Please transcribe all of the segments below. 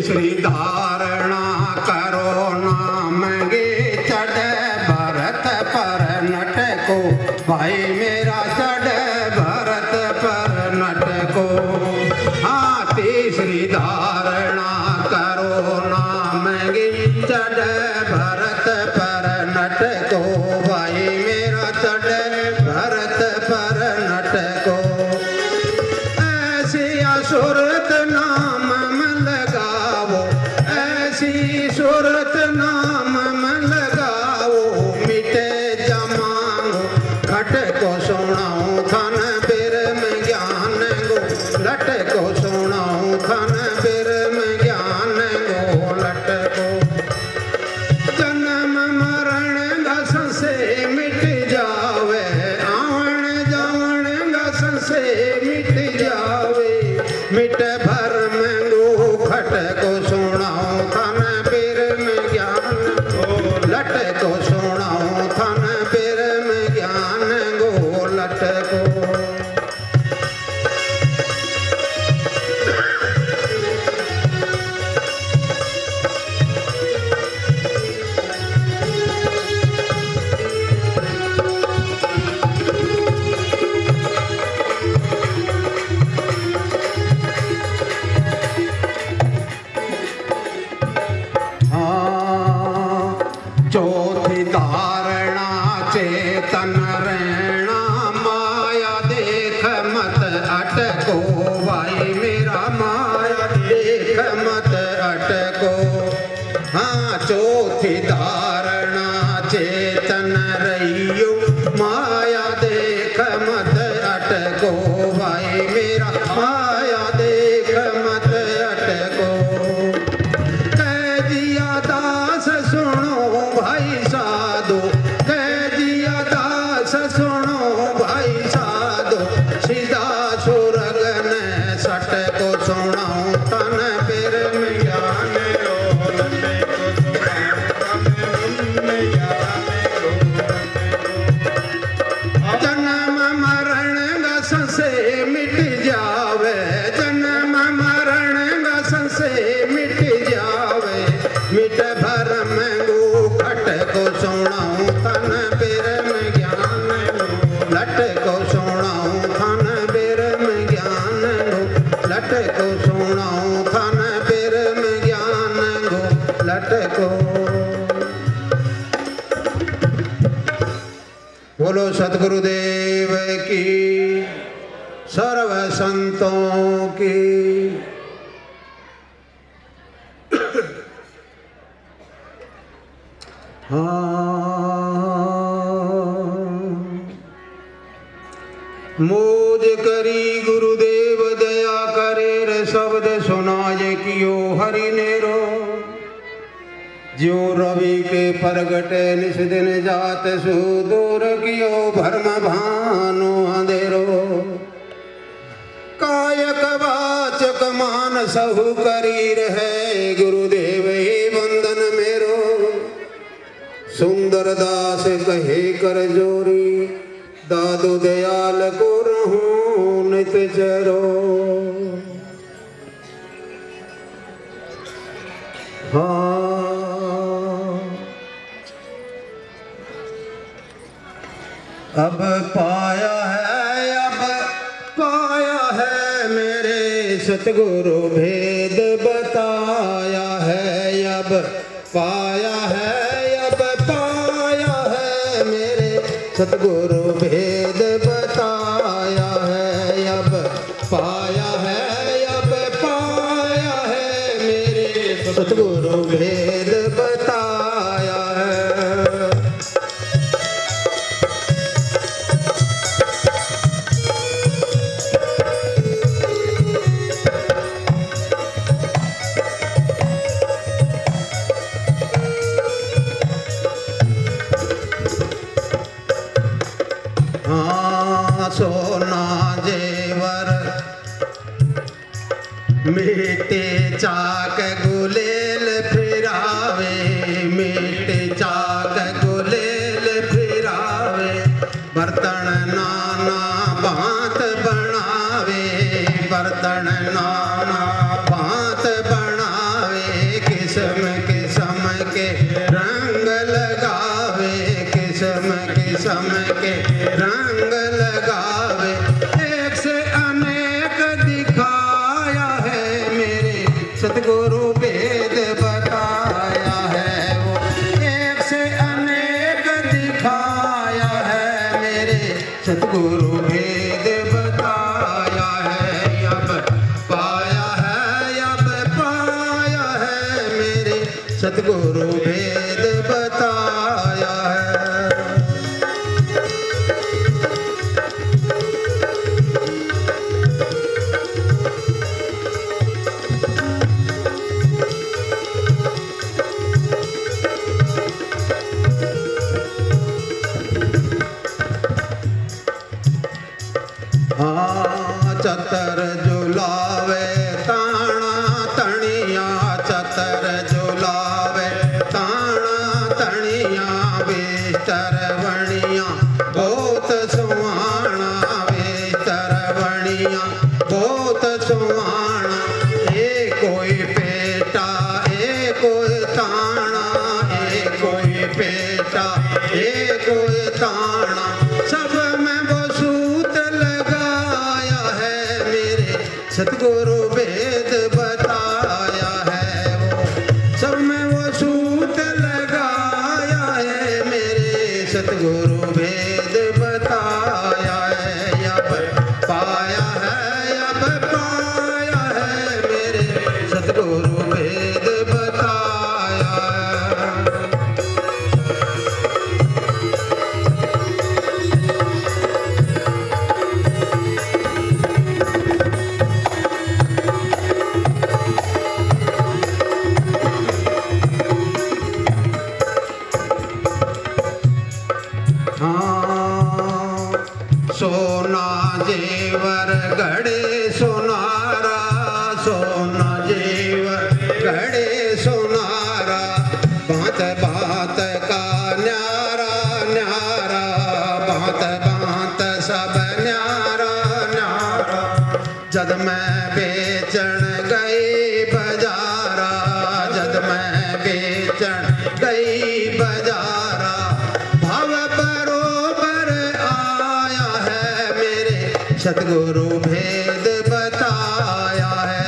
तीसरी धारणा करो नाम गे चढ़ भरत पर नट को भाई मेरा चढ़ भरत पर नट को। हाँ तीसरी धारणा करो नाम गे चढ़ भरत पर नट को भाई मेरा चढ़ भरत पर नट को। ऐसी सुरत नाम में लगाओ ऐसी सुरत नाम में लगाओ मिटे जमाओ घट को सुनाओ थन बिर में ज्ञान गो लट को सुनाओ थन बिर में ज्ञान गो लट को। जन्म मरण घस से मिट जावे आवन जावन घस से मिट जावे मिट भर में गो खट को सुनाओ थन बिर में ज्ञान गो लट को सुनाओ थन बिर में ज्ञान गो लट को। चौथी धारणा चेतन रहना माया देख मत अटको भाई मेरा माया देख मत अटको। हाँ चौथी धारणा चेतन रहियो माया देख मत अटको भाई मेरा माया देख मत अटको। कह दिया दास सुनो भाई साधो कह दिया दास सुनो भाई साधो सीधा सुरगन सट को सुनाओ तन बिर में ज्ञान जन्म मरण घस से मिट जावे जन्म मरण घस से मिट जावे मिट भर में गो खट को सुनाओ थन बिर में ज्ञान गो लट को सुनाओ थन बिर में ज्ञान गो लट को सुनाओ थन बिर में ज्ञान गो लट को। बोलो सतगुरुदेव की सर्व संतों की। मोज करी गुरुदेव दया करे रे शब्द सुनाए कियो हरि नेरो जो रवि के परगटे निस दिन जात सुदूर कियो भरम भानु अंधेरो। कायक वाचक मान सहु करी रहे गुरुदेव ही वंदन मेरो। सुंदर दास कहे कर जोरी दादू दयाल को रहूं नित चरो। हाँ अब पाया है मेरे सतगुरु भेद बताया है। अब पाया है मेरे सतगुरु भेद बताया है। अब पाया है मेरे सतगुरु भेद बताया है। सोना जेवर मीठे चाक गुलेल फिरावे मीठे चाक गुलेल फिरावे। बर्तन नाना भांत बनावे बर्तन नाना भांत बनावे। सतगुरु भेद बताया है। चतर झुलावे ताना तणिया, चतर झुलावे ताना तणिया, बेस्तर बणिया बहुत सुहाना, बेस्तर बणिया बहुत सुहाना। ए कोई पेटा ए कोई ताना, ए कोई पेटा ए कोई ताना, सब में वो सूत लगाया है मेरे सतगुरु भेद बताया है। वो सब में वो सूत लगाया है मेरे सतगुरु भेद बताया है। अब पाया है, अब पाया है मेरे सतगुरु भेद बताया है। सोना जेवर गड़े सोनारा, सोना जेवर गड़े सोनारा, बात बात का न्यारा न्यारा, बात बात सब न्यारा न्यारा। जद मैं बेचन गई बाजारा, जद मैं बेचन गई बाजारा, भाव बरोबर आया है मेरे सतगुरु भेद बताया है।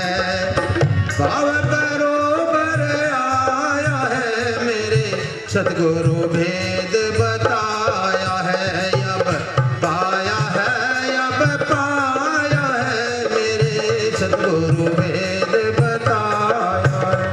भाव बरोबर आया है मेरे सतगुरु भेद बताया है। अब पाया है, अब पाया है मेरे सतगुरु भेद बताया है।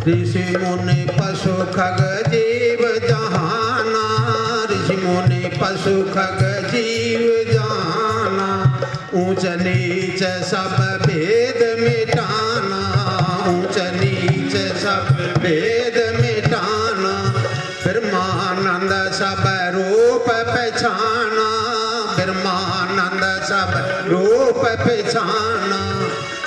ऋषि मुनि पशु खग जीव जहाना, ऋषि मुनि पशु खग जीव जहाना, ऊंच नीच सब भेद मिटाना, ऊंच नीच सब भेद मिटाना। ब्रह्मानंद सब रूप पहचाना, ब्रह्मानंद सब रूप पहचाना।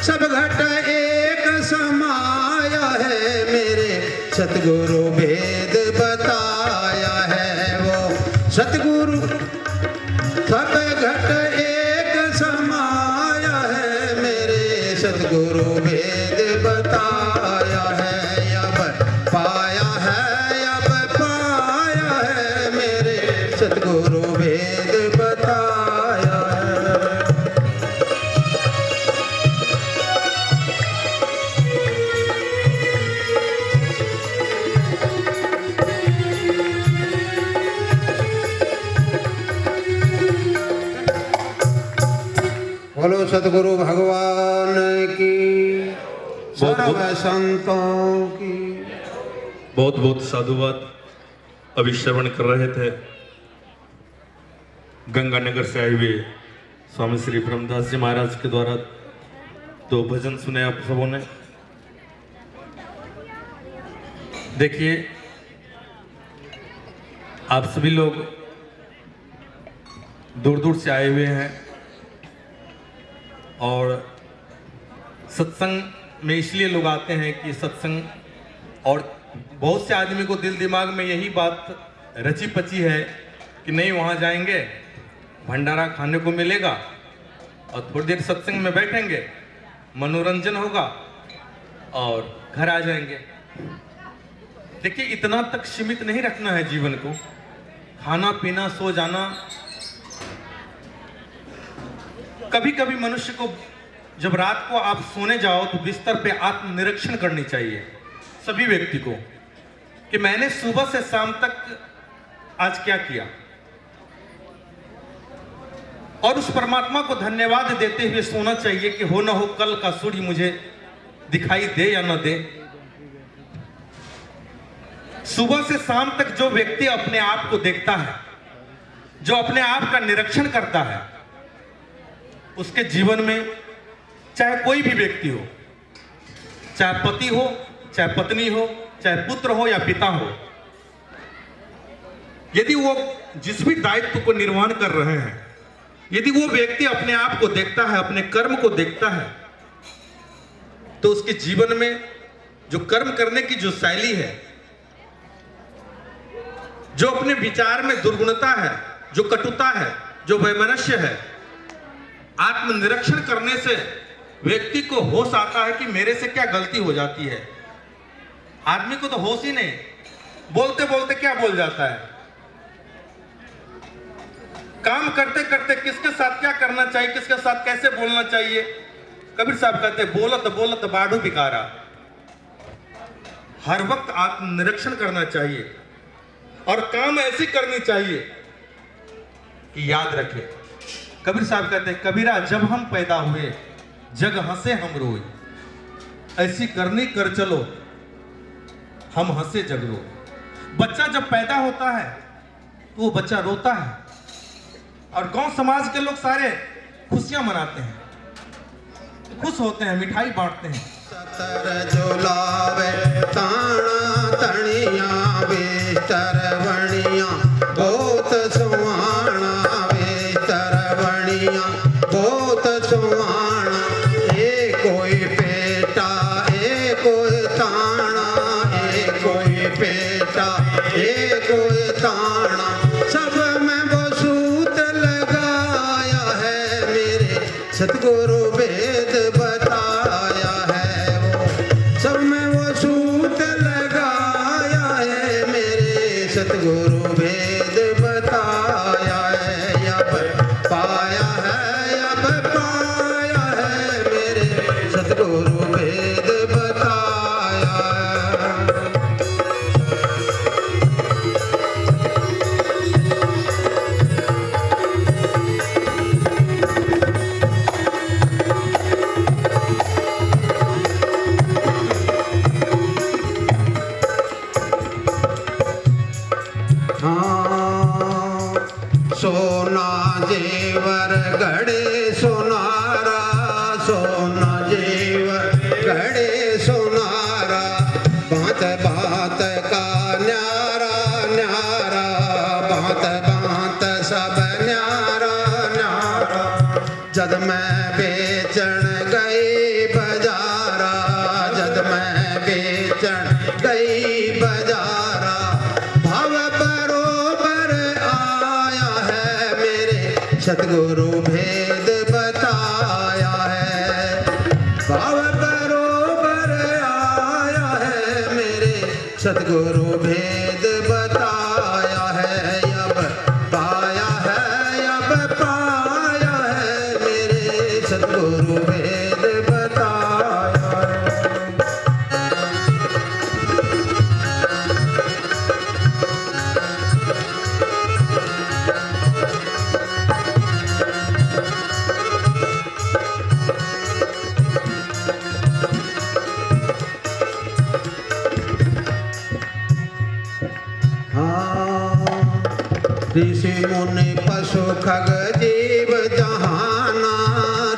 सब घट एक समाया है मेरे सतगुरु भेद बताया है। वो सतगुरु सब घट एक समाया है मेरे सतगुरु भेद बताया है। अब पाया है, अब पाया है मेरे सतगुरु भेद बताया है। बोलो सतगुरु भगवान की, सर्व संतों की। बहुत बहुत साधुवाद। अभी श्रवण कर रहे थे गंगानगर से आए हुए स्वामी श्री ब्रह्मदास जी महाराज के द्वारा दो भजन सुने आप सबों ने। देखिए, आप सभी लोग दूर दूर से आए हुए हैं और सत्संग में इसलिए लोग आते हैं कि सत्संग, और बहुत से आदमी को दिल दिमाग में यही बात रची पची है कि नहीं वहाँ जाएंगे भंडारा खाने को मिलेगा और थोड़ी देर सत्संग में बैठेंगे, मनोरंजन होगा और घर आ जाएंगे। देखिए, इतना तक सीमित नहीं रखना है जीवन को। खाना पीना सो जाना कभी कभी मनुष्य को जब रात को आप सोने जाओ तो बिस्तर पे आत्मनिरीक्षण करनी चाहिए सभी व्यक्ति को कि मैंने सुबह से शाम तक आज क्या किया, और उस परमात्मा को धन्यवाद देते हुए सोना चाहिए कि हो ना हो कल का सूर्य मुझे दिखाई दे या न दे। सुबह से शाम तक जो व्यक्ति अपने आप को देखता है, जो अपने आप का निरीक्षण करता है, उसके जीवन में चाहे कोई भी व्यक्ति हो, चाहे पति हो, चाहे पत्नी हो, चाहे पुत्र हो या पिता हो, यदि वो जिस भी दायित्व को निर्वहन कर रहे हैं, यदि वो व्यक्ति अपने आप को देखता है, अपने कर्म को देखता है, तो उसके जीवन में जो कर्म करने की जो शैली है, जो अपने विचार में दुर्गुणता है, जो कटुता है, जो वैमनस्य है, आत्मनिरीक्षण करने से व्यक्ति को होश आता है कि मेरे से क्या गलती हो जाती है। आदमी को तो होश ही नहीं, बोलते बोलते क्या बोल जाता है, काम करते करते किसके साथ क्या करना चाहिए, किसके साथ कैसे बोलना चाहिए। कबीर साहब कहते बोलत बोलत बाढ़ू बिकारा। हर वक्त आत्मनिरीक्षण करना चाहिए और काम ऐसी करनी चाहिए कि याद रखे। कबीर साहब कहते हैं कबीरा जब हम पैदा हुए जग हंसे हम रोए, ऐसी करनी कर चलो हम हंसे जग रो। बच्चा जब पैदा होता है तो वो बच्चा रोता है और गांव समाज के लोग सारे खुशियां मनाते हैं, खुश होते हैं, मिठाई बांटते हैं। सतर झुलावे ताना तणिया बेतर वणिया बहुत सुहाना, बेतर वणिया बहुत सुहाना। ए कोई पेटा ए कोई ताना, ए कोई पेटा ए कोई ताना। सब में वो सूत लगाया है मेरे सतगुरु वेद बताया है, वो सब में वो सूत लगाया है मेरे सतगुरु वेद बताया है। अब पाया है, अब पाया है मेरे सतगुरु वेद बताया है। सोना जेवर गड़े सोनारा, सोना जेवर गड़े सोनारा। बात बात का न्यारा न्यारा, बात बात सब न्यारा न्यारा। जद मैं बेचन गई बजारा, जद मैं बेचन गई बजारा। भाव बरोबर आया है मेरे सतगुरु भेद बताया है। भाव बरोबर आया है मेरे सतगुरु भेद बताया है। अब पाया है, अब पाया है मेरे सतगुरु भेद बताया है। ऋषि मुनि पशु खग जीव जहाना,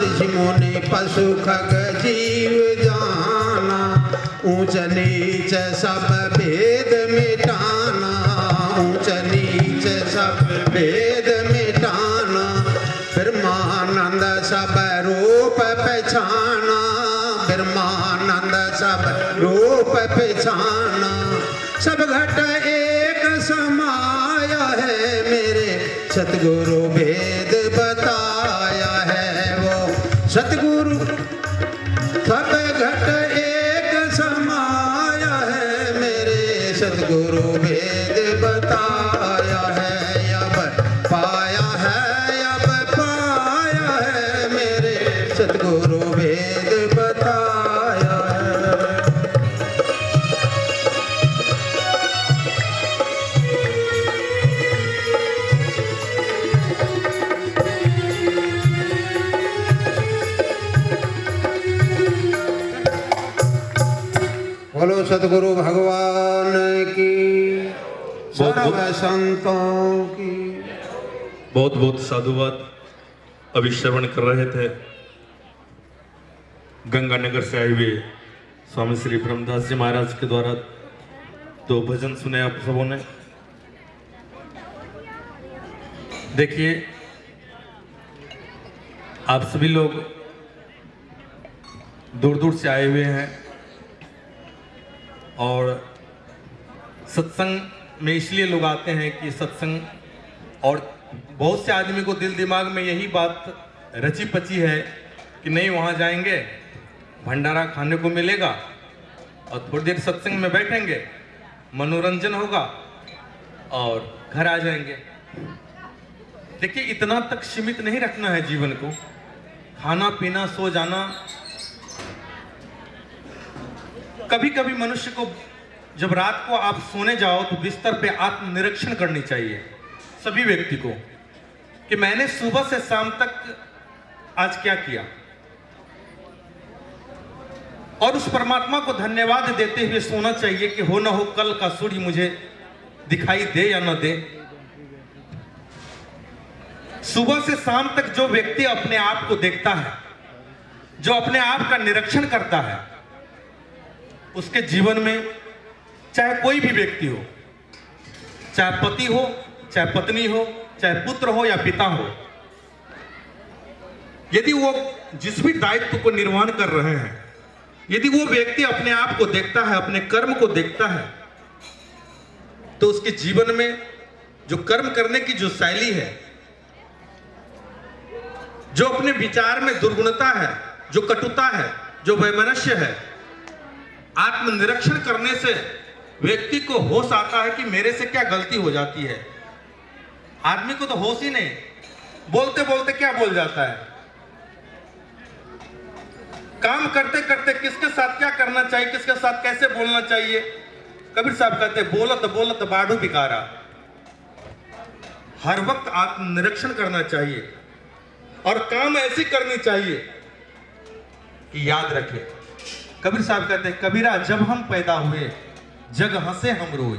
ऋषि मुनि पशु खग जीव जहाना। ऊंच नीच सब भेद मिटाना, ऊंच नीच सब भेद मिटाना। ब्रह्मानंद सब रूप पहचाना, ब्रह्मानंद सब रूप पहचाना। सब घट एक समाया है मेरे सतगुरु भेद बताया है। वो सतगुरु सब घट एक समाया है मेरे सतगुरु भेद बताया है। अब पाया है, अब पाया है सतगुरु भगवान की, सर्व संतों की। बहुत बहुत साधुवाद। अभी श्रवण कर रहे थे गंगानगर से आए हुए स्वामी श्री ब्रह्मदास जी महाराज के द्वारा दो भजन सुने आप सबों ने। देखिए, आप सभी लोग दूर दूर से आए हुए हैं और सत्संग में इसलिए लोग आते हैं कि सत्संग, और बहुत से आदमी को दिल दिमाग में यही बात रची पची है कि नहीं वहाँ जाएंगे भंडारा खाने को मिलेगा और थोड़ी देर सत्संग में बैठेंगे, मनोरंजन होगा और घर आ जाएंगे। देखिए, इतना तक सीमित नहीं रखना है जीवन को। खाना पीना सो जाना, कभी कभी मनुष्य को जब रात को आप सोने जाओ तो बिस्तर पे आत्मनिरीक्षण करनी चाहिए सभी व्यक्ति को कि मैंने सुबह से शाम तक आज क्या किया, और उस परमात्मा को धन्यवाद देते हुए सोना चाहिए कि हो ना हो कल का सूर्य मुझे दिखाई दे या ना दे। सुबह से शाम तक जो व्यक्ति अपने आप को देखता है, जो अपने आप का निरीक्षण करता है, उसके जीवन में चाहे कोई भी व्यक्ति हो, चाहे पति हो, चाहे पत्नी हो, चाहे पुत्र हो या पिता हो, यदि वो जिस भी दायित्व को निर्वहन कर रहे हैं, यदि वो व्यक्ति अपने आप को देखता है, अपने कर्म को देखता है, तो उसके जीवन में जो कर्म करने की जो शैली है, जो अपने विचार में दुर्गुणता है, जो कटुता है, जो वैमनस्य है, आत्मनिरीक्षण करने से व्यक्ति को होश आता है कि मेरे से क्या गलती हो जाती है। आदमी को तो होश ही नहीं, बोलते बोलते क्या बोल जाता है, काम करते करते किसके साथ क्या करना चाहिए, किसके साथ कैसे बोलना चाहिए। कबीर साहब कहते बोलत बोलत बाढ़ू बिकारा। हर वक्त आत्मनिरीक्षण करना चाहिए और काम ऐसी करनी चाहिए कि याद रखे। कबीर साहब कहते हैं, कबीरा जब हम पैदा हुए जग हंसे हम रोए,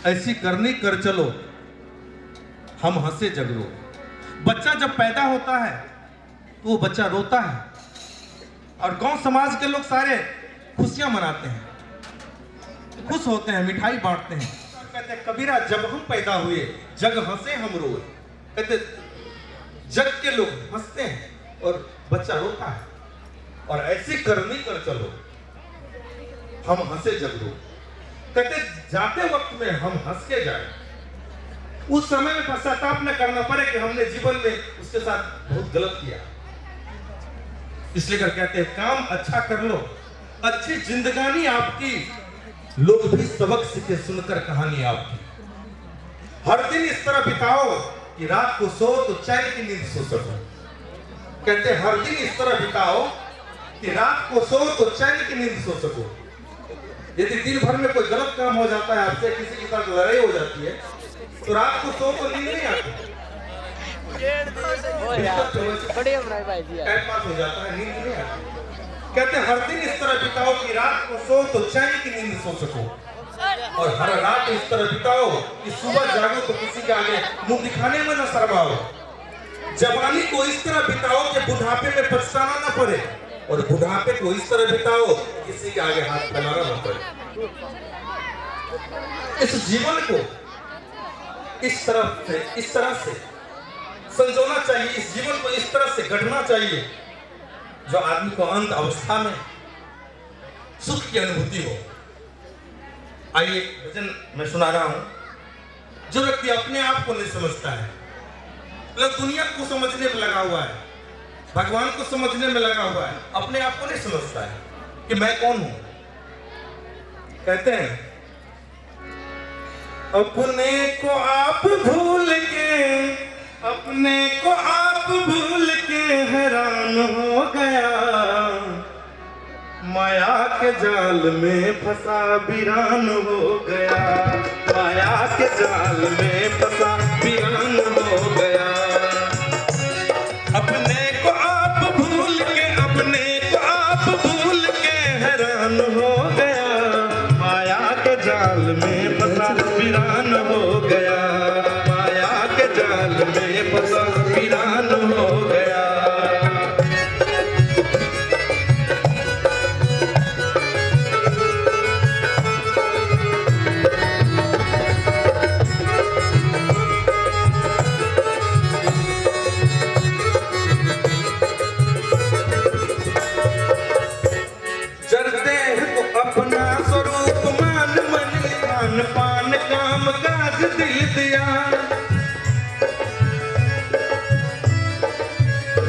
ऐसी करनी कर चलो हम हंसे जग रो। बच्चा जब पैदा होता है तो वो बच्चा रोता है और गांव समाज के लोग सारे खुशियां मनाते हैं, खुश होते हैं, मिठाई बांटते हैं। कहते हैं, कबीरा जब हम पैदा हुए जग हंसे हम रोए। कहते जग के लोग हंसते हैं और बच्चा रोता है, और ऐसी करनी कर चलो हम हंसे जग रो। कहते जाते वक्त में हम हंस के जाए, उस समय में पश्चाताप न करना पड़े कि हमने जीवन में उसके साथ बहुत गलत किया। इसलिए कर कहते हैं, काम अच्छा कर लो, अच्छी जिंदगानी आपकी, लोग भी सबक सीखे सुनकर कहानी आपकी। हर दिन इस तरह बिताओ कि रात को सो तो चैन की नींद सो सको। कहते हर दिन इस तरह बिताओ कि रात को सो तो चैन की नींद सो सको। यदि दिन भर में कोई गलत काम हो जाता है, आपसे किसी के साथ लड़ाई हो जाती है, तो रात को सो तो नींद नहीं आती, टाइम पास हो जाता है, नींद नहीं आती। कहते हर दिन इस तरह बिताओ कि रात को सो तो चैन की नींद सो सको, और हर रात इस तरह बिताओ कि सुबह जागो तो किसी के आगे मुंह दिखाने में न शर्माओ। जवानी को इस तरह बिताओ कि बुढ़ापे में पछताना न पड़े, और बुढ़ापे को इस तरह बिताओ किसी के आगे हाथ फैलाना न पड़े। इस जीवन को इस तरह से संजोना चाहिए, इस जीवन को इस तरह से गढ़ना चाहिए जो आदमी को अंत अवस्था में सुख की अनुभूति हो। आइए भजन मैं सुना रहा हूं। जो व्यक्ति अपने आप को नहीं समझता है, मतलब दुनिया को समझने में लगा हुआ है, भगवान को समझने में लगा हुआ है, अपने आप को नहीं समझता है कि मैं कौन हूं। कहते हैं, अपने को आप भूल के, अपने को आप भूल के हैरान हो गया, माया के जाल में फंसा वीरान हो गया, माया के जाल में फंसा वीरान हो गया। अपने को आप भूल के, अपने को आप भूल के हैरान हो गया,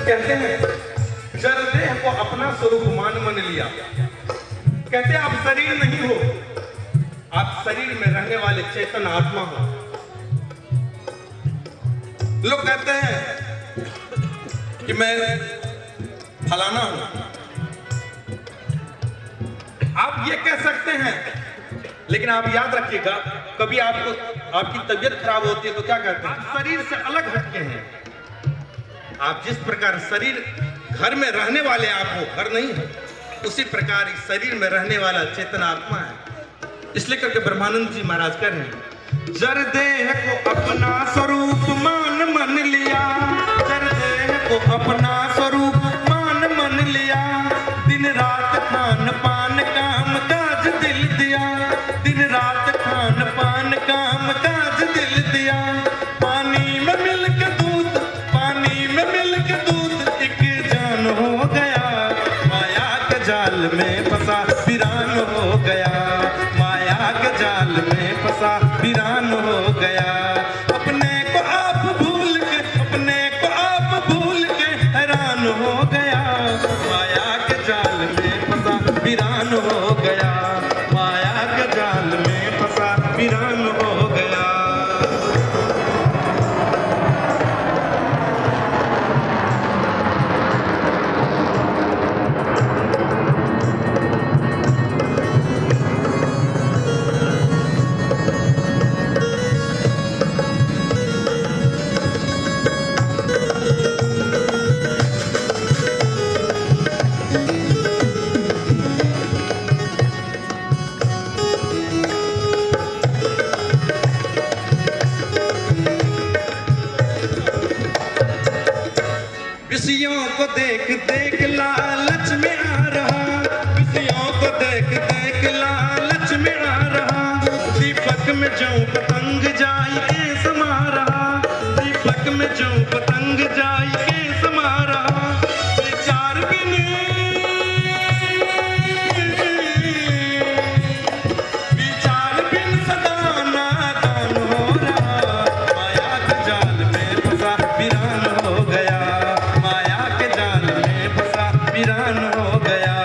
कहते हैं जड़ देह को अपना स्वरूप मान मन लिया। कहते हैं आप शरीर नहीं हो, आप शरीर में रहने वाले चेतन आत्मा हो। लोग कहते हैं कि मैं फलाना हूं, आप ये कह सकते हैं, लेकिन आप याद रखिएगा कभी आपकी तबीयत खराब होती है तो क्या कहते हैं, आप शरीर से अलग हटके हैं। आप जिस प्रकार शरीर घर में रहने वाले आप हो, घर नहीं है, उसी प्रकार इस शरीर में रहने वाला चेतन आत्मा है। इसलिए करके ब्रह्मानंद जी महाराज कह रहे हैं, जड़ देह को अपना स्वरूप मान मन लिया, जड़ देह को अपना स्वरूप मान मन लिया, दिन रात खान पान काम काज दिल दिया, दिन रात खान पान काम काज दिल दिया। पानी में मिल के दूध, पानी में मिल के दूध एक जान हो गया, माया के जाल में फंसा वीरान हो गया, माया के जाल में फंसा वीरान हो गया। अपने को आप भूल के, अपने को आप भूल के हैरान हो गया, माया के जाल में फंसा वीरान हो गया, माया के जाल में फंसा वीरान हो गया। विषयों को देख देख लालच में आ रहा, विषयों को देख देख लालच में आ रहा, दीपक में जो पतंग जाई के समा रहा, दीपक में जो पतंग जाई के समा रहा। विचार बिन, विचार बिन सदा नादान हो रहा, माया के जाल में फंसा वीरान हो गया, माया के जाल में फंसा वीरान हो गया।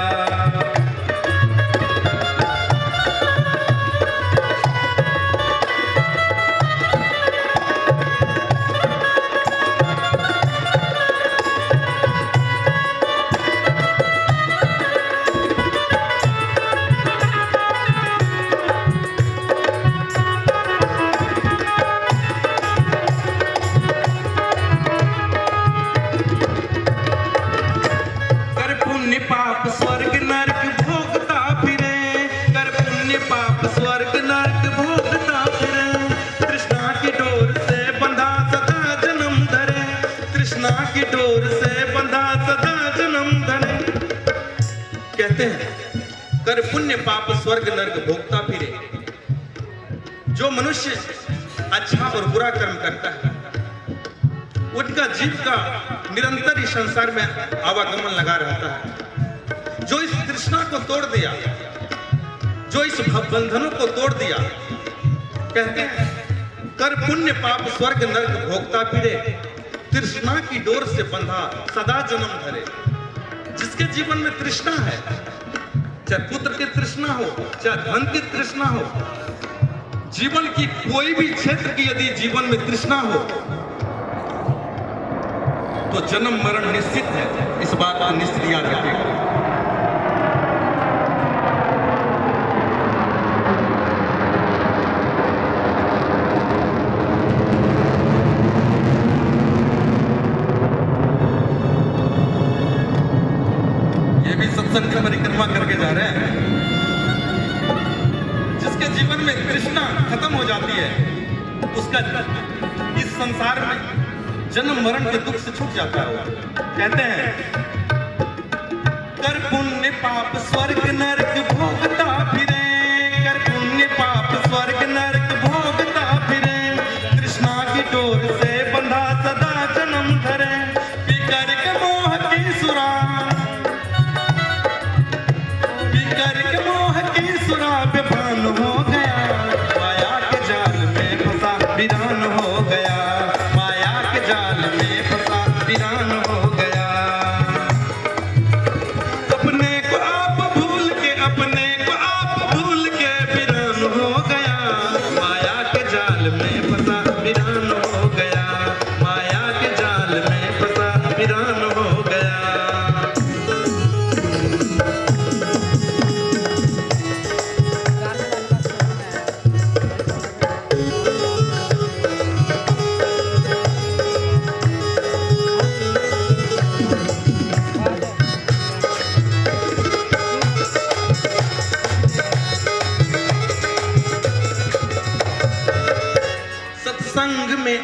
कर पुण्य पाप स्वर्ग नरक भोगता फिरे, कर पुण्य पाप स्वर्ग नरक भोगता फिरे, तृष्णा की डोर से बंधा सदा जन्म धरे, तृष्णा की डोर से बंधा सदा जन्म धरे। कहते हैं कर पुण्य पाप स्वर्ग नरक भोगता फिरे। जो मनुष्य अच्छा और बुरा कर्म करता है उनका जीव का निरंतर इस संसार में आवागमन लगा रहता है। जो इस तृष्णा को तोड़ दिया, जो इस बंधनों को तोड़ दिया, कहते हैं कर पुण्य पाप स्वर्ग नरक भोगता फिरे, तृष्णा की डोर से बंधा सदा जन्म धरे। जिसके जीवन में तृष्णा है, चाहे पुत्र की तृष्णा हो, चाहे धन की तृष्णा हो, जीवन की कोई भी क्षेत्र की यदि जीवन में तृष्णा हो तो जन्म मरण निश्चित है। इस बात को निश्चित याद रखिएगा। ये भी सत्संग की परिक्रमा करके जा रहे हैं। जिसके जीवन में तृष्णा खत्म हो जाती है उसका इस संसार में जन्म मरण के दुख से छूट जाता है। कहते हैं कर पुण्य पाप स्वर्ग नरक भोगता फिरे, कर पुण्य पाप स्वर्ग नरक भोगता फिरे, तृष्णा की डोर से बंधा सदा जन्म धरे, बिकर के मोह की सुरा, बिकर के मोह की सुरा बेभान हो गया, माया के जाल में फंसा वीरान हो गया, माया के जाल में फंसा वीरान हो गया।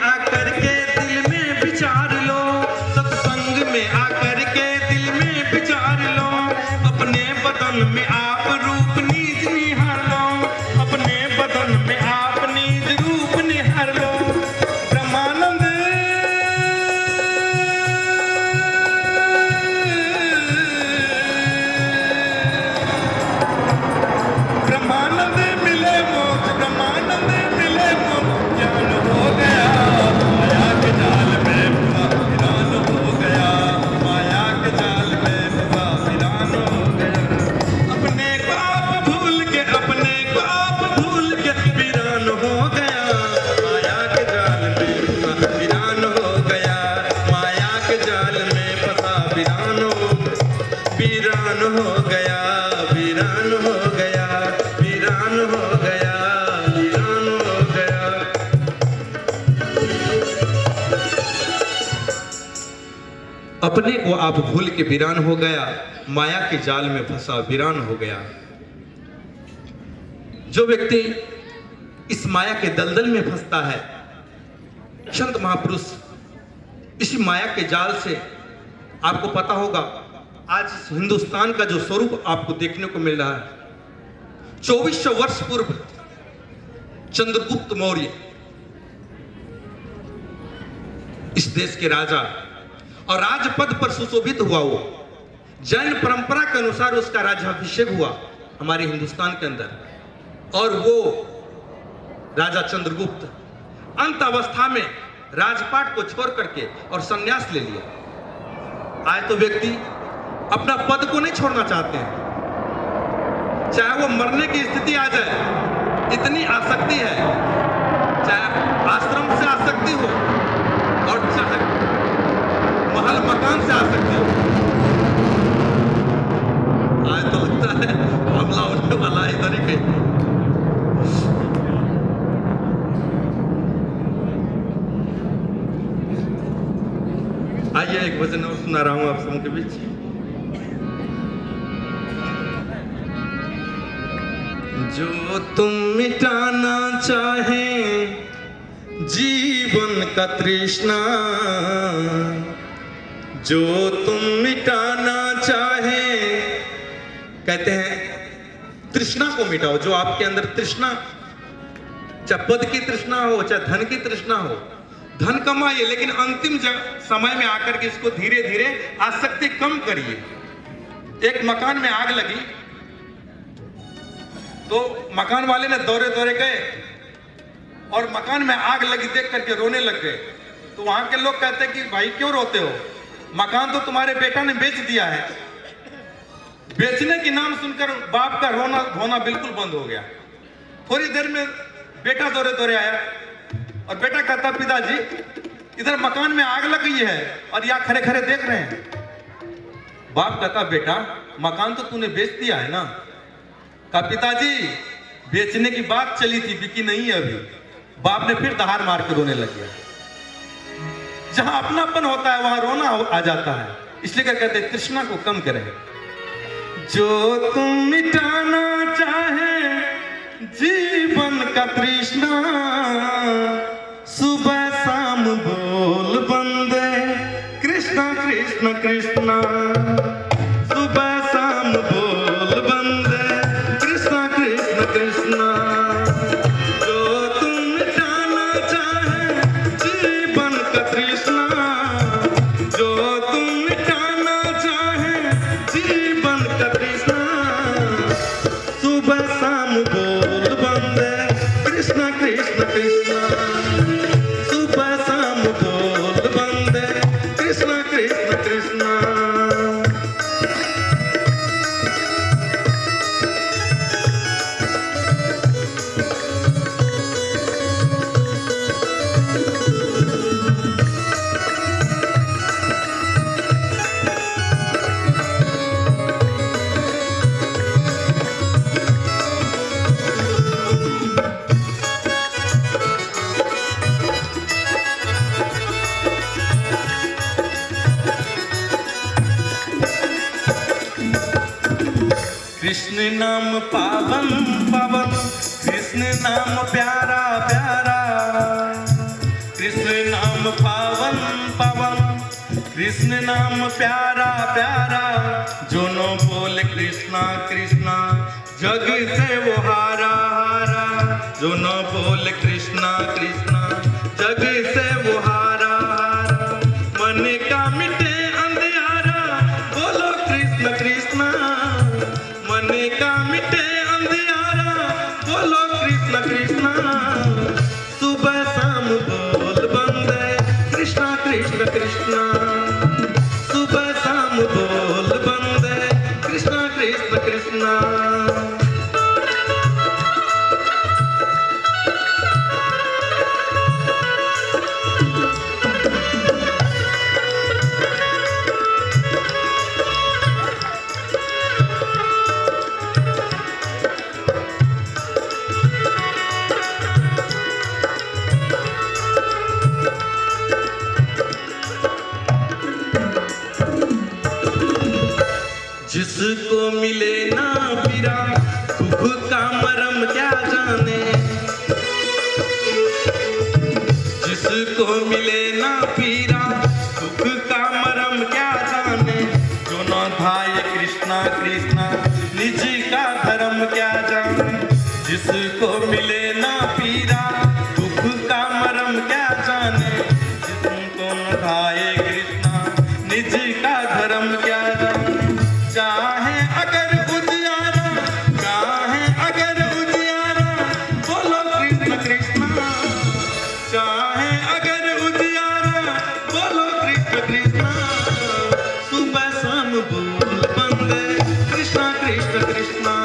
आकर के दिल में विचार लो, सत्संग में आकर के दिल में विचार लो, अपने बदन में आप रूप नीज निहार लो, अपने बदन में आप नीज रूप निहार लो। ब्रह्मानंद ब्रह्मानंद मिले मोक्ष, ब्रह्मानंद मिले मोक्ष, ज्ञान हो गया माया के जाल में फंसा वीरान हो गया, माया के जाल में फंसा वीरान हो गया। अपने को आप भूल के, अपने को आप भूल के वीरान हो गया, माया के जाल में फंसा वीरान हो गया, माया के जाल में फंसा वीरान हो गया, वीरान हो गया, वीरान हो गया, वीरान हो गया। अपने को आप भूल के वीरान हो गया, माया के जाल में फंसा वीरान हो गया। जो व्यक्ति इस माया के दलदल में फंसता है, संत महापुरुष इसी माया के जाल से, आपको पता होगा आज हिंदुस्तान का जो स्वरूप आपको देखने को मिल रहा है, 2400 वर्ष पूर्व चंद्रगुप्त मौर्य इस देश के राजा और राजपद पर सुशोभित हुआ, वो जैन परंपरा के अनुसार उसका राज्याभिषेक हुआ हमारे हिंदुस्तान के अंदर, और वो राजा चंद्रगुप्त अंत अवस्था में राजपाट को छोड़ करके और संन्यास ले लिया। आज तो व्यक्ति अपना पद को नहीं छोड़ना चाहते हैं, चाहे वो मरने की स्थिति आ जाए, इतनी आसक्ति है, चाहे आश्रम से आसक्ति हो और चाहे महल मकान से आसक्ति हो। आज तो लगता है हमला होने वाला इधर ही कहीं। आइए एक भजन और सुना रहा हूं आप सबों के बीच। जो तुम मिटाना चाहे जीवन का तृष्णा, जो तुम मिटाना चाहे, कहते हैं तृष्णा को मिटाओ। जो आपके अंदर तृष्णा, चाहे पद की तृष्णा हो, चाहे धन की तृष्णा हो, धन कमाइए, लेकिन अंतिम समय में आकर के इसको धीरे धीरे आसक्ति कम करिए। एक मकान में आग लगी तो मकान वाले ने दौरे दौरे गए और मकान में आग लगी देख करके रोने लग गए। तो वहां के लोग कहते हैं कि भाई क्यों रोते हो, मकान तो तुम्हारे बेटा ने बेच दिया है। बेचने की नाम सुनकर बाप का रोना धोना बिल्कुल बंद हो गया। थोड़ी देर में बेटा दौरे दौरे आया और बेटा कहता पिताजी इधर मकान में आग लग गई है और यहाँ खड़े खड़े देख रहे हैं। बाप कहता बेटा मकान तो तूने बेच दिया है ना। कहा पिताजी बेचने की बात चली थी, बिकी नहीं है अभी। बाप ने फिर दहाड़ मार के रोने लग गया। जहां अपनापन होता है वहां रोना आ जाता है। इसलिए क्या कहते हैं, तृष्णा को कम करें। जो तुम मिटाना चाहे जीवन का तृष्णा, सुबह शाम बोल बंदे कृष्णा कृष्ण कृष्णा, सुबह शाम बोल बंदे कृष्णा कृष्ण कृष्णा। जो तुम मिटाना चाहे जीवन का तृष्णा, जो तुम मिटाना चाहे जीवन का तृष्णा, सुबह शाम बोल बंदे कृष्णा कृष्ण कृष्णा, सुबह शाम बोल बंदे कृष्णा कृष्ण कृष्णा। कृष्ण नाम पावन पावन, कृष्ण नाम प्यारा प्यारा, कृष्ण नाम पावन पावन, कृष्ण नाम प्यारा प्यारा, जो न बोले कृष्णा कृष्णा जग से वो हारा हारा, जो न बोले कृष्णा कृष्णा जग से वो हारा हारा। मन का मिटे अंधियारा, बोलो कृष्ण कृष्णा, मन का मिटे अंधियारा, बोलो कृष्ण कृष्णा। सुबह शाम बोल बंदे कृष्णा कृष्ण कृष्णा, सुबह शाम बोल बंदे कृष्णा कृष्ण कृष्णा। जिसको मिले ना पीरा, दुख का मरम क्या जाने, जिसको मिले ना पीरा, दुख का मरम क्या जाने, जो न धाये कृष्णा कृष्णा निज का धर्म क्या जाने। जिसको मिले ना पीरा, दुख का मरम क्या जाने, जिसको न धाये कृष्णा निज का धर्म क्या जाने। चाहे अगर उजियारा, चाहे अगर उजियारा, बोलो कृष्ण कृष्णा, चाहे अगर उजियारा, बोलो कृष्ण कृष्णा। सुबह शाम बोल बंदे कृष्णा कृष्ण कृष्णा,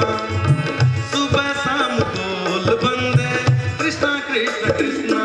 सुबह शाम बोल बंदे कृष्णा कृष्ण कृष्णा।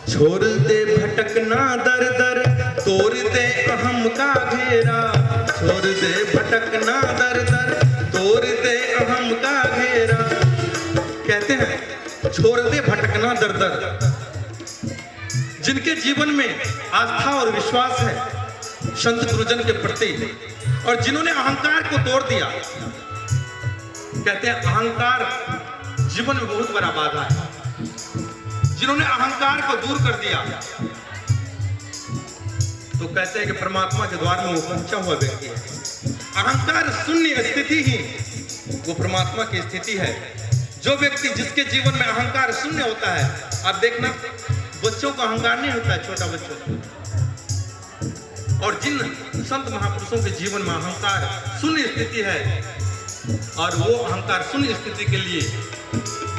छोड़ दे भटकना दर दर, तोड़ दे अहम का घेरा, छोड़ दे भटकना दर दर, तोड़ दे अहम का घेरा। कहते हैं छोड़ दे भटकना दर दर, जिनके जीवन में आस्था और विश्वास है संत गुरुजन के प्रति, और जिन्होंने अहंकार को तोड़ दिया। कहते हैं अहंकार जीवन में बहुत बड़ा बाधा है, जिन्होंने अहंकार को दूर कर दिया, तो कहते हैं कि परमात्मा के द्वार में वो पहुंचा हुआ व्यक्ति है। अहंकार शून्य स्थिति ही वो परमात्मा की स्थिति है। जो व्यक्ति जिसके जीवन में अहंकार शून्य होता है, आप देखना बच्चों का अहंकार नहीं होता है, छोटा बच्चों का। और जिन संत महापुरुषों के जीवन में अहंकार शून्य स्थिति है, और वो अहंकार शून्य स्थिति के लिए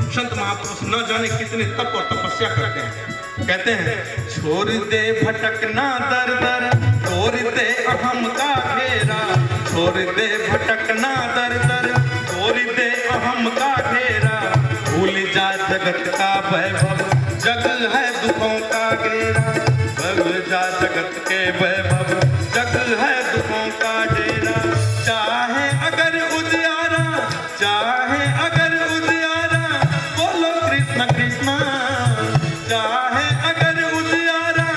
संत महापुरुष न जाने कितने तप और तपस्या करते हैं। कहते हैं छोड़ दे भटकना दर दर, तोड़ दे अहम का घेरा, छोड़ दे भटकना दर दर, तोड़ दे अहम का घेरा। भूल जा जगत का वैभव, जग है दुखों का घेरा, भूल जा जगत के वैभव, जग है दुखों का घेरा। चाहे अगर उजियारा, चाहे अगर उजियारा, बोलो कृष्ण कृष्णा, चाहे अगर उजियारा,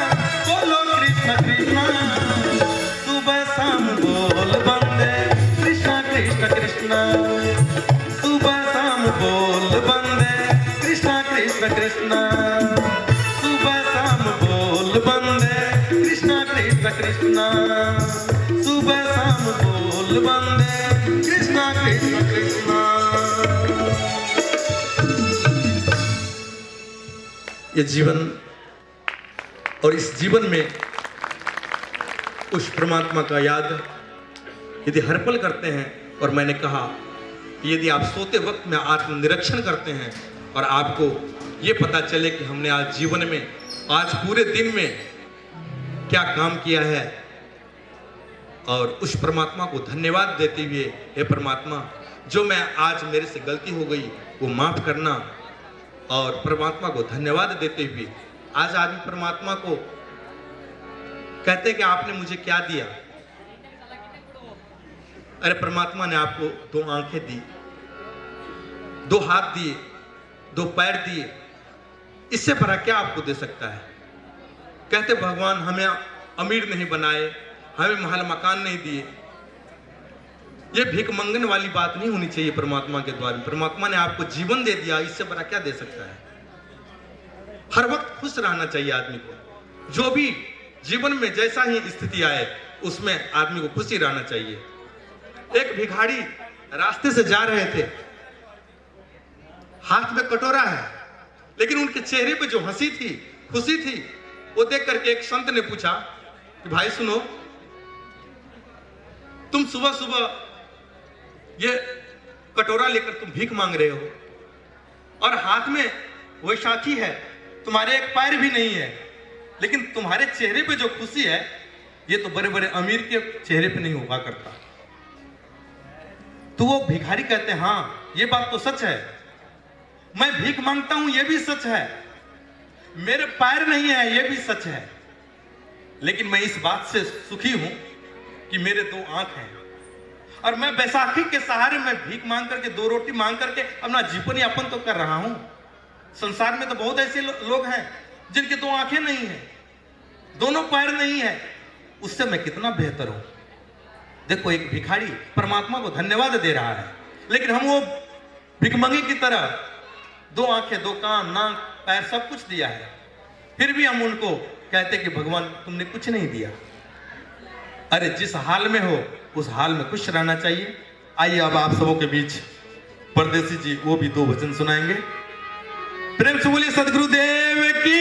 बोलो कृष्ण कृष्णा। सुबह शाम बोल बंदे कृष्णा कृष्ण कृष्णा, सुबह शाम बोल बंदे कृष्णा कृष्ण कृष्णा, सुबह शाम बोल बंदे कृष्णा कृष्ण कृष्णा, सुबह शाम बोल बंदे कृष्णा कृष्ण कृष्णा। ये जीवन, और इस जीवन में उस परमात्मा का याद यदि हर पल करते हैं, और मैंने कहा कि यदि आप सोते वक्त में आत्मनिरीक्षण करते हैं और आपको ये पता चले कि हमने आज जीवन में, आज पूरे दिन में क्या काम किया है, और उस परमात्मा को धन्यवाद देते हुए, हे परमात्मा जो मैं आज मेरे से गलती हो गई वो माफ करना, और परमात्मा को धन्यवाद देते हुए आज आदमी परमात्मा को कहते हैं कि आपने मुझे क्या दिया। अरे परमात्मा ने आपको 2 आंखें दी, 2 हाथ दिए, 2 पैर दिए, इससे बड़ा क्या आपको दे सकता है। कहते भगवान हमें अमीर नहीं बनाए, हमें महल मकान नहीं दिए। ये भीख मंगन वाली बात नहीं होनी चाहिए परमात्मा के द्वारा। परमात्मा ने आपको जीवन दे दिया, इससे बड़ा क्या दे सकता है। हर वक्त खुश रहना चाहिए आदमी को। जो भी जीवन में जैसा ही स्थिति आए उसमें आदमी को खुशी रहना चाहिए। एक भिखारी रास्ते से जा रहे थे, हाथ में कटोरा है, लेकिन उनके चेहरे पे जो हंसी थी, खुशी थी, वो देख करके एक संत ने पूछा कि भाई सुनो, तुम सुबह सुबह ये कटोरा लेकर तुम भीख मांग रहे हो और हाथ में वैशाखी है, तुम्हारे एक पैर भी नहीं है, लेकिन तुम्हारे चेहरे पे जो खुशी है ये तो बड़े बड़े अमीर के चेहरे पे नहीं हुआ करता। तो वो भिखारी कहते हैं हाँ ये बात तो सच है, मैं भीख मांगता हूं ये भी सच है, मेरे पैर नहीं है ये भी सच है, लेकिन मैं इस बात से सुखी हूं कि मेरे 2 आंख हैं और मैं बैसाखी के सहारे में भीख मांग करके 2 रोटी मांग करके अपना जीवन यापन तो कर रहा हूं। संसार में तो बहुत ऐसे लोग हैं जिनके 2 आंखें नहीं है, दोनों पैर नहीं है, उससे मैं कितना बेहतर हूं। देखो एक भिखारी परमात्मा को धन्यवाद दे रहा है, लेकिन हम वो भिखमंगी की तरह 2 आंखें, 2 कान, नाक, पैर सब कुछ दिया है, फिर भी हम उनको कहते कि भगवान तुमने कुछ नहीं दिया। अरे जिस हाल में हो उस हाल में खुश रहना चाहिए। आइए अब आप सबों के बीच परदेसी जी वो भी 2 भजन सुनाएंगे। प्रेम से बोलिए सदगुरुदेव की।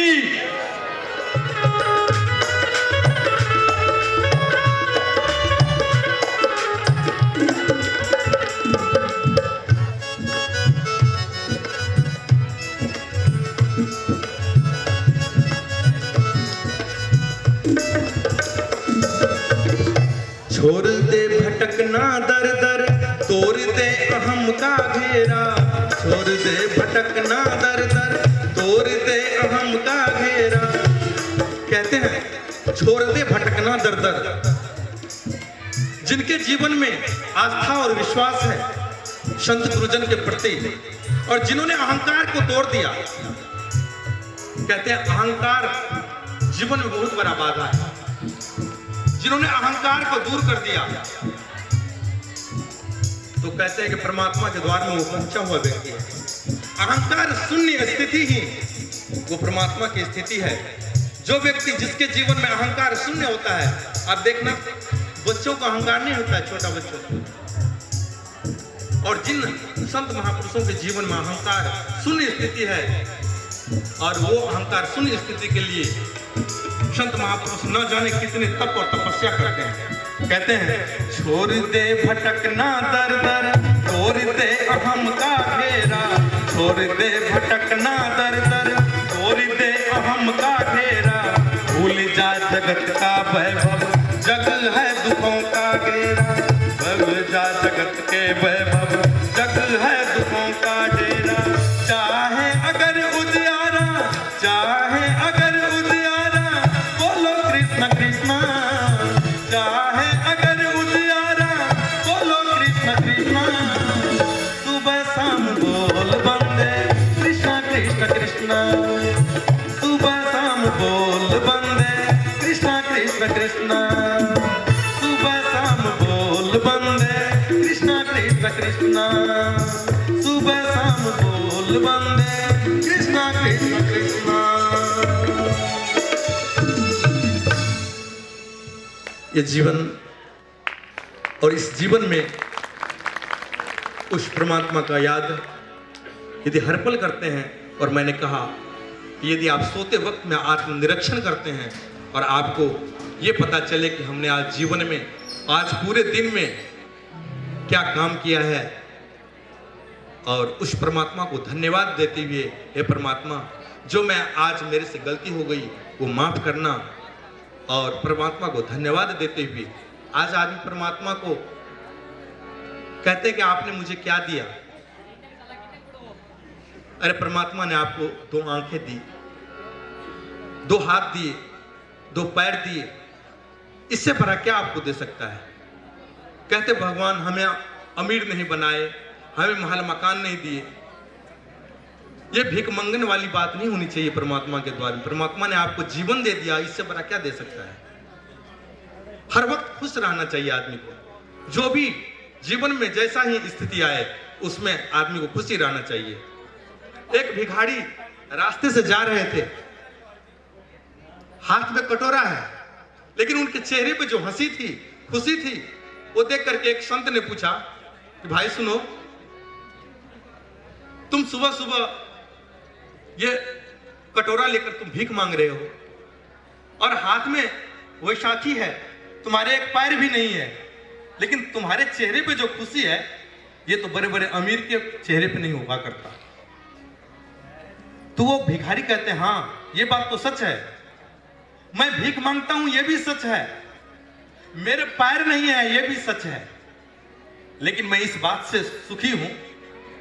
छोड़ दे भटकना दर दर, तोड़ दे अहम का घेरा। छोड़ दे भटकना दर दर, तोड़ दे अहम का घेरा। कहते हैं छोड़ दे भटकना दर दर। जिनके जीवन में आस्था और विश्वास है संत गुरुजन के प्रति, और जिन्होंने अहंकार को तोड़ दिया। कहते हैं अहंकार जीवन में बहुत बड़ा बाधा है। जिन्होंने अहंकार को दूर कर दिया तो कहते हैं कि परमात्मा के द्वार में वो पहुंचा हुआ व्यक्ति है। अहंकार शून्य स्थिति ही वो परमात्मा की स्थिति है। जो व्यक्ति जिसके जीवन में अहंकार शून्य होता है, आप देखना बच्चों का अहंकार नहीं होता है, छोटा बच्चों का। और जिन संत महापुरुषों के जीवन में अहंकार शून्य स्थिति है, और वो अहंकार शून्य स्थिति के लिए संत महापुरुष न जाने कितने तप और तपस्या करते हैं। कहते हैं छोड़ दे भटकना दर दर, तोड़ दे अहम का घेरा। छोड़ दे भटकना दर दर, तोड़ दे अहम का घेरा। भूल जा जगत का वैभव, जग है दुखों का घेरा। भूल जा जगत के वैभव, जग है दुखों का घेरा। चाहे अगर उजियारा, चाहे अगर उजियारा, बोलो कृष्ण कृष्ण। चाहे अगर उजियारा, बोलो कृष्ण कृष्ण। सुबह शाम बोल बंदे कृष्ण कृष्ण कृष्ण। सुबह शाम बोल बंदे कृष्ण कृष्ण कृष्ण। सुबह शाम बोल बंदे कृष्ण कृष्ण कृष्ण। सुबह शाम बोल बंदे कृष्ण कृष्ण कृष्ण। ये जीवन, और इस जीवन में उस परमात्मा का याद यदि हर पल करते हैं, और मैंने कहा कि यदि आप सोते वक्त में आत्मनिरीक्षण करते हैं और आपको ये पता चले कि हमने आज जीवन में, आज पूरे दिन में क्या काम किया है, और उस परमात्मा को धन्यवाद देते हुए, हे परमात्मा जो मैं आज मेरे से गलती हो गई वो माफ करना, और परमात्मा को धन्यवाद देते हुए आज आदमी परमात्मा को कहते हैं कि आपने मुझे क्या दिया। अरे परमात्मा ने आपको 2 आंखें दी, 2 हाथ दिए, 2 पैर दिए, इससे बड़ा क्या आपको दे सकता है। कहते भगवान हमें अमीर नहीं बनाए, हमें महल मकान नहीं दिए। ये भीख मंगन वाली बात नहीं होनी चाहिए परमात्मा के द्वारा। परमात्मा ने आपको जीवन दे दिया, इससे बड़ा क्या दे सकता है। हर वक्त खुश रहना चाहिए आदमी को। जो भी जीवन में जैसा ही स्थिति आए उसमें आदमी को खुशी रहना चाहिए। एक भिखारी रास्ते से जा रहे थे, हाथ में कटोरा है, लेकिन उनके चेहरे पे जो हंसी थी, खुशी थी, वो देख करके एक संत ने पूछा कि भाई सुनो, तुम सुबह सुबह ये कटोरा लेकर तुम भीख मांग रहे हो और हाथ में वैशाखी है, तुम्हारे एक पैर भी नहीं है, लेकिन तुम्हारे चेहरे पे जो खुशी है ये तो बड़े बड़े अमीर के चेहरे पे नहीं हुआ करता। तो वो भिखारी कहते हैं हाँ ये बात तो सच है, मैं भीख मांगता हूं ये भी सच है, मेरे पैर नहीं है ये भी सच है, लेकिन मैं इस बात से सुखी हूं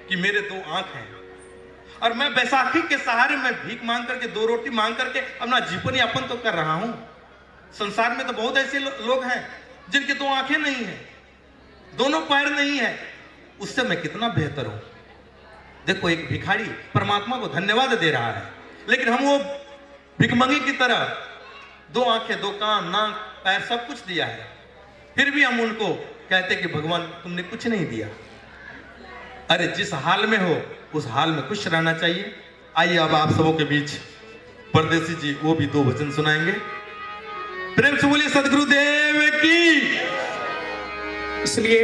कि मेरे 2 आंख हैं और मैं बैसाखी के सहारे में भीख मांग करके 2 रोटी मांग करके अपना जीवन यापन तो कर रहा हूं। संसार में तो बहुत ऐसे लोग हैं जिनके 2 आंखें नहीं है, दोनों पैर नहीं है, उससे मैं कितना बेहतर हूं। देखो एक भिखारी परमात्मा को धन्यवाद दे रहा है, लेकिन हम वो भिखमंगी की तरह 2 आंखें, 2 कान, नाक, पैर सब कुछ दिया है, फिर भी हम उनको कहते कि भगवान तुमने कुछ नहीं दिया। अरे जिस हाल में हो उस हाल में खुश रहना चाहिए। आइए अब आप सबों के बीच परदेसी जी वो भी 2 भजन सुनाएंगे। प्रेम से बोलिए सदगुरुदेव की। इसलिए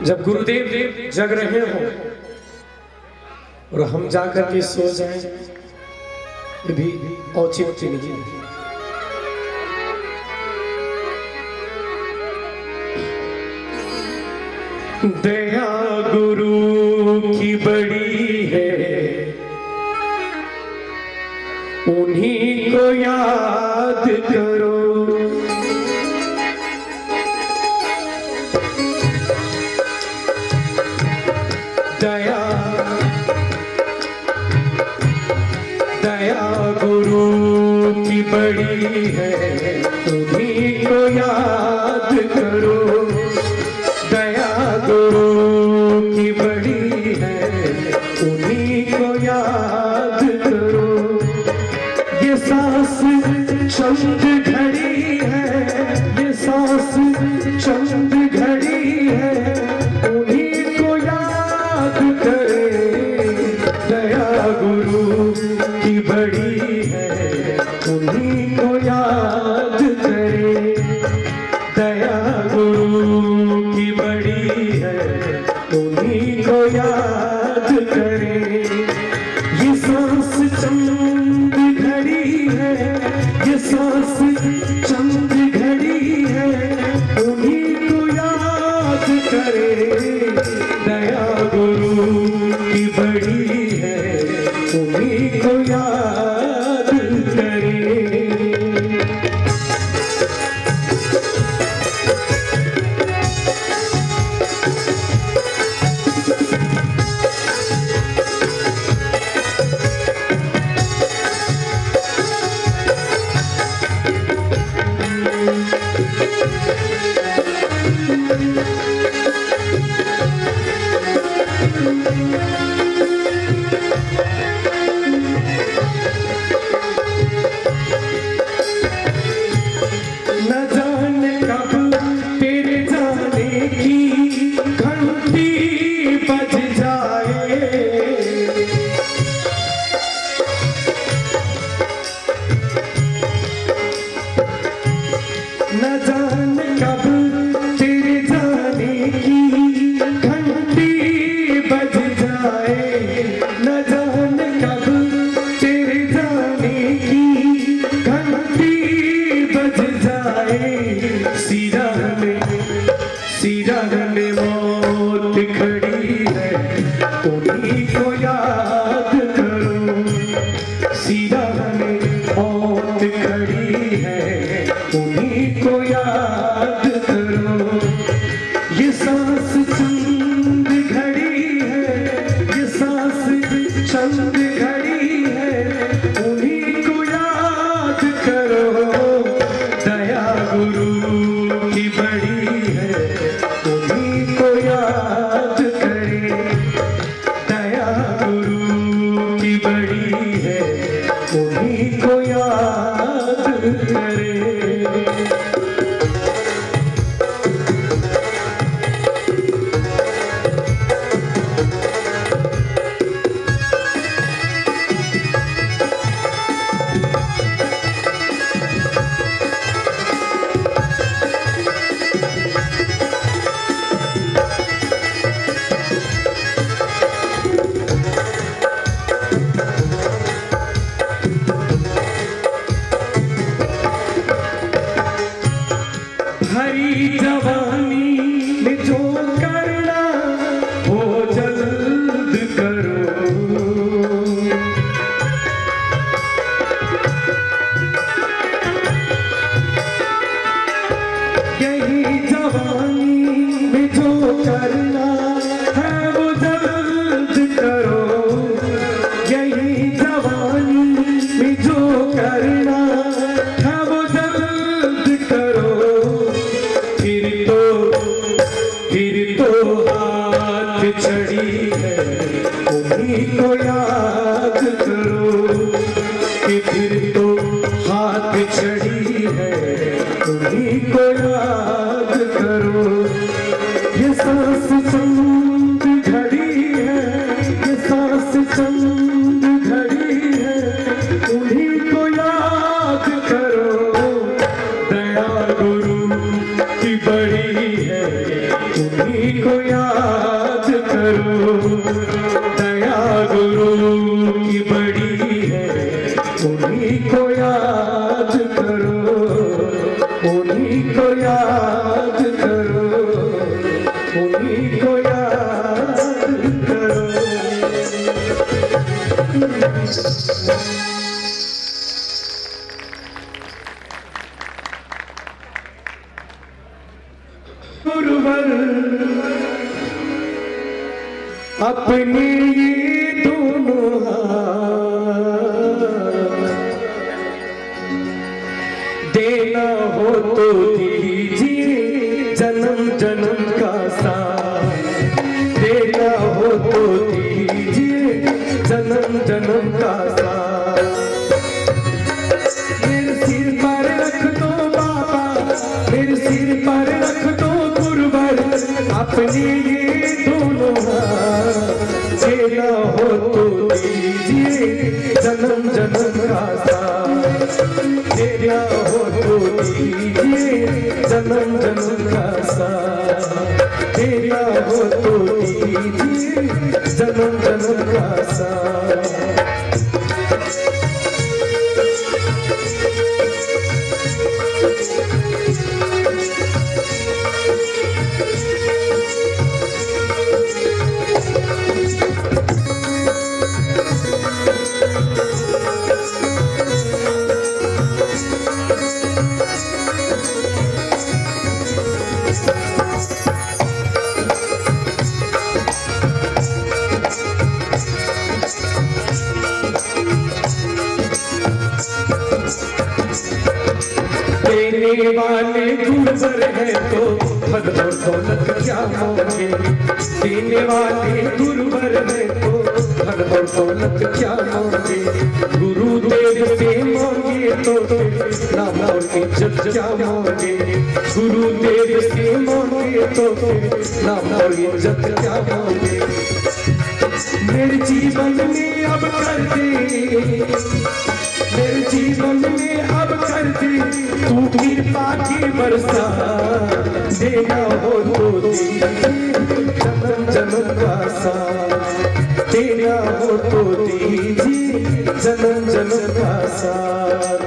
जब गुरुदेव जग रहे हो और हम जाकर के सो जाएं, ये भी औचित्य नहीं है। दया गुरु की बड़ी है, उन्हीं को याद करो। दया दया गुरु की बड़ी है, उन्हीं को याद करो। दया गुरु की बड़ी है, उन्हीं को याद करो। ये सांस चंद घड़ी है, ये सांस चंद घड़ी है, उन्हीं को याद करे। दया गुरु की बड़ी है, उन्हीं को याद करे। दया गुरु की बड़ी है, उन्हीं को याद करे। ये सांस चंद घड़ी है, ये सांस चंद घड़ी है, उन्हीं को याद करे। दया गुरु की बड़ी है, उन्हीं को याद करे। यही जवानी में जो करना हो जल्द करो। यही जवानी में जो करना है वो जल्द करो। यही जवानी में जो करना है वो जल्द करो। फिर तो हाथ चढ़ी है उन्हीं को याद करो। कि फिर तो हाथ चढ़ी है उन्हीं को याद करो। ये सांस चंद घड़ी है, ये सांस चंद घड़ी है उन्हीं को याद करो। दया गुरु की बड़ी है उन्हीं को याद करो। दया गुरु की बड़ी है उन्हीं को याद करो। उन्हीं को याद करो। उन्हीं को याद करो। गुरुवर अपने ये दोनों हाथ देना हो तो दीजिए जन्म जन्म का साथ। देना हो तो दीजिए जन्म जन्म का साथ। मेरे सिर पर रख दो बाबा, मेरे सिर पर रख दो गुरुवर अपने ये दोनों हाथ। देना हो तो दीजिए जन्म जन्म का साथ। देना हो तो दीजिए जन्म जन्म का साथ। देना हो तो दीजिए जन्म जन्म का साथ। देने वाले गुरुवर है तो धन और दौलत क्या मांगे। देने वाले गुरुवर है तो धन और दौलत क्या मांगे। गुरुदेव से मांगे तो नाम और इज्जत क्या मांगे। गुरुदेव से मांगे तो नाम और इज्जत क्या मांगे। मेरे जीवन में अब कर दे, मेरे जीवन में अब कर दे तू कृपा की बरसा। देना हो तो जन्म जन्म का साथ। देना हो तो दीजिए जन्म जन्म का साथ।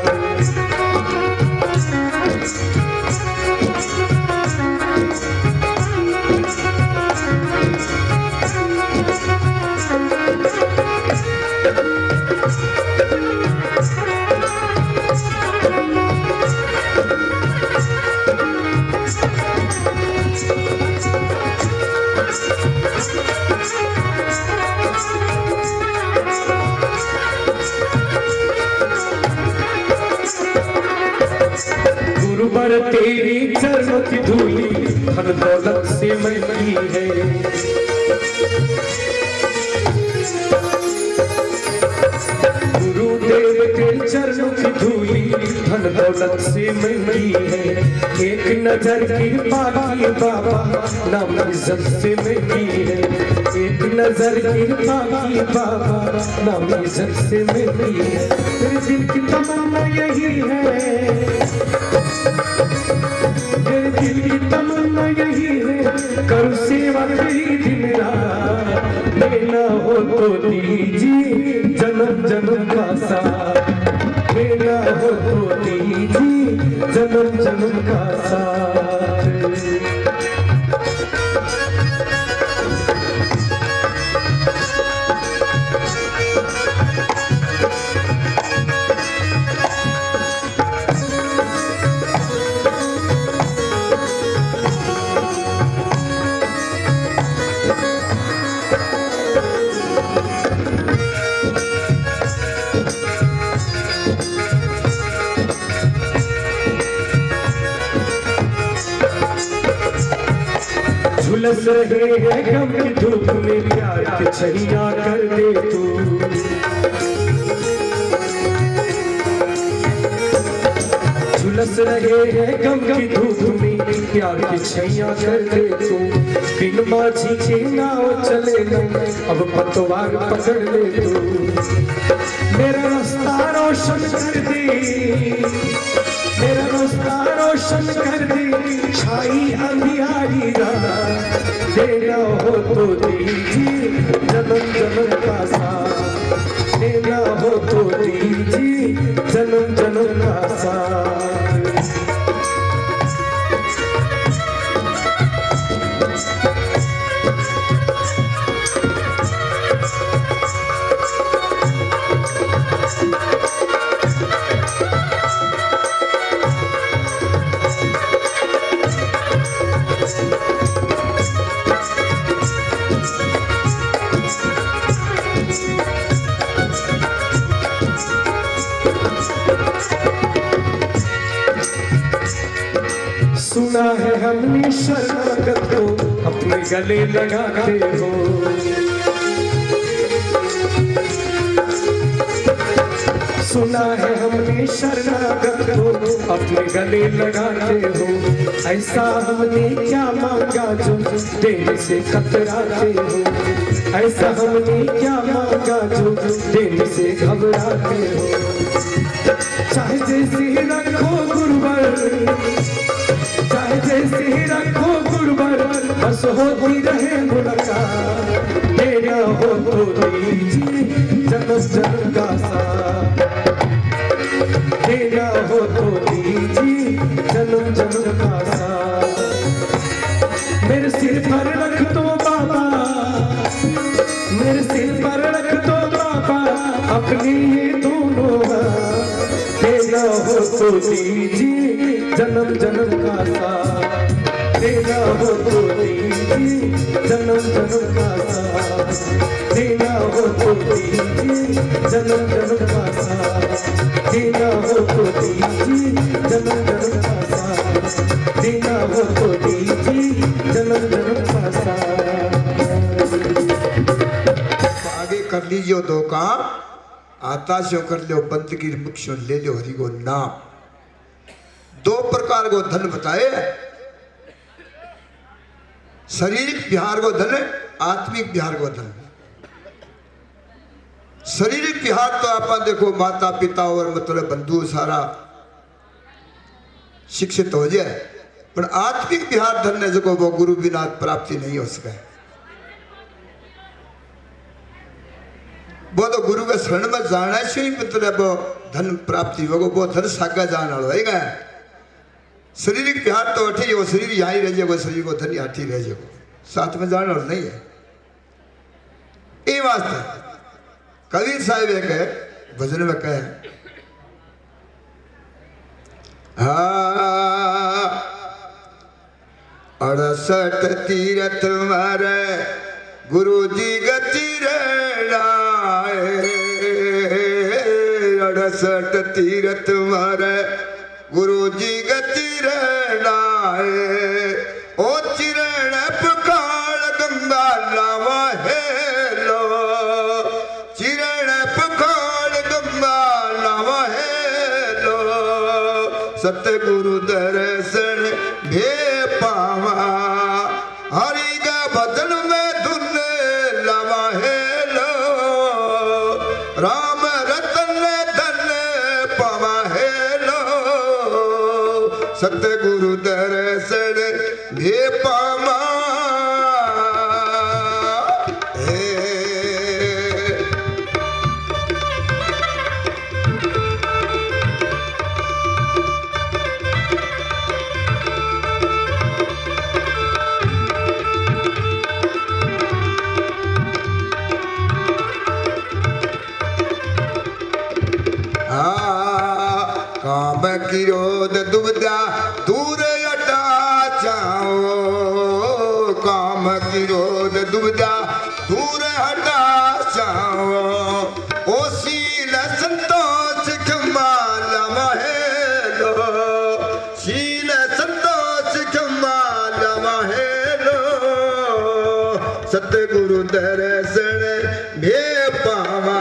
गुरुवर तेरी चरणों की धूली धन दौलत से महंगी है। गुरुदेव के चरणों की धूली धन दौलत से महंगी है। एक नजर कृपा की बाबा नाम इज्जत से महंगी है। एक नजर कृपा की बाबा नाम इज्जत से महंगी है। मेरे दिल की तमन्ना यही है, मेरे दिल की तमन्ना यही है, करूं सेवा तेरी दिन रात। देना हो तो दीजिए जन्म जन्म का साथ। देना हो तो दीजिए जन्म जन्म का साथ। झुलस रहे हैं गम की धूप में, प्यार की छैया कर दे तू। झुलस रहे हैं गम की धूप में, प्यार की छैया कर दे तू। बिन माझी के नाव चले न, अब पतवार पकड़ ले तू। मेरा रास्ता रोशन कर दे, मेरा रास्ता रोशन कर दे, छाई अंधियारी रात। देना हो तो दीजिए जन्म जन्म का साथ, देना हो तो दीजिए जन्म जन्म का साथ। सुना है हमने शरणागत को अपने गले लगाते हो। सुना है हमने शरणागत को अपने गले लगाते हो। ऐसा हमने क्या मांगा जो देने से कतराते हो। ऐसा हमने क्या मांगा जो देने से घबराते हो। चाहे जैसे रखो गुरुवर, चाहे जैसे रखो गुरुवर, बस होती रहे मुलाकात। देना हो तो दीजिए जन्म जन्म का साथ, देना हो तो दीजिए जन्म जन्म का साथ। मेरे सिर पर रख दो बाबा, मेरे सिर पर रख दो बाबा अपने ये दोनों हाथ। देना हो तो दीजिए जन्म जन्म का साथ, देना हो तो दीजिए जन्म जन्म का साथ। देना हो तो दीजिए जन्म जन्म का साथ, देना हो तो दीजिए जन्म जन्म का साथ, देना हो तो दीजिए जन्म जन्म का साथ। आगे कर लीजिए दो काम, आता से कर लो बंद की मुख सुन ले लो हरि को नाम। दो प्रकार को धन बताए, शारीरिक बिहार को धन, आत्मिक बिहार को धन। शारीरिक बिहार तो आप देखो माता पिता और मतलब बंधु सारा शिक्षित हो जाए, पर आत्मिक बिहार धन ने जो वो गुरु बिना प्राप्ति नहीं हो सके। वो तो गुरु के शरण में जाना से ही मतलब धन प्राप्ति होगा, वो धन सागा जाना होगा। शारीरिक बिहार तो अठी वो शरीर यहाँ ही रह जाएगा, शरीर को धन हाथी रह जाएगा, साथ में जाना नहीं है। ये वास्ते कबीर साहिब एक भजन में कहे, हाँ 68 तीरथ मारे गुरु जी गति रहनाए। 68 तीरथ मारे गुरु जी गति रहनाए। ओ चिरण पुकाल गंगा लावा है लो, चिरण पुकाल गंगा लावा है लो। सतगुरु दर्शन भे पावा, हरि का भजन में धुन लावा है लो। राम रतन धन पावा है लो। सतगुरु दर्शन भे पावा। काम क्रोध दुविधा दूर हटा जाओ। काम क्रोध दुविधा दूर हटा जाओ। ओ शील संतोष क्षमा लवा है लो। शील संतोष क्षमा लवा है लो। सतगुरु दर्शन में पावा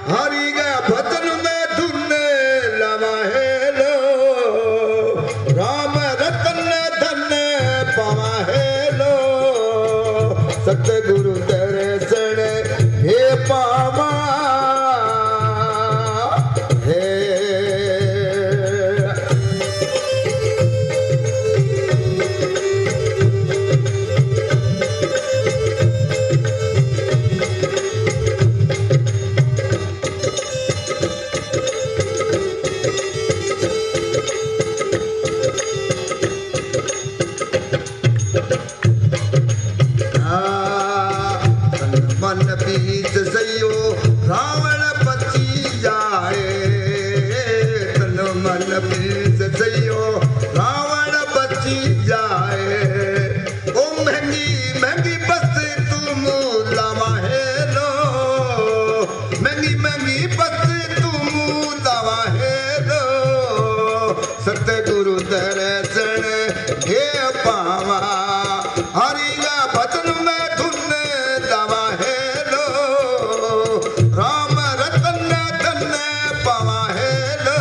हरि का भजन में धुन लवा है लो राम रतन धन पावा है लो सतगुरु दर्शन में पावा मन बीच सयो रावण बची जाए तन मन बीच सयो रावण बची जाए ओ महंगी महंगी बस तुम लावा है लो महंगी महंगी बस तुम लावा है लो सतगुरु दर्शन हे पावा हरि का भजन में धुन लवा है लो राम रतन धन पावा है लो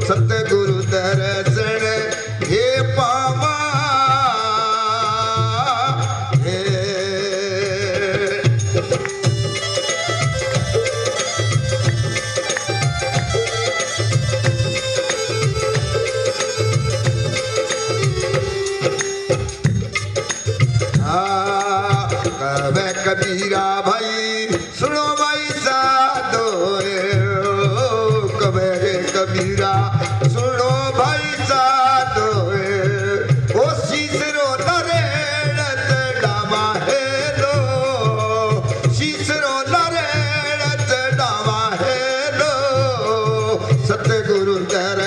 सतगुरु दर्शन हे पावा हे कबे कबीरा भाई सुनो भाई साधो कबे रे कबीरा सुनो भाई साधो ओ शीसरो लरेड़त डावा है लो शीसरो लरेड़त डावा है लो सतगुरु दर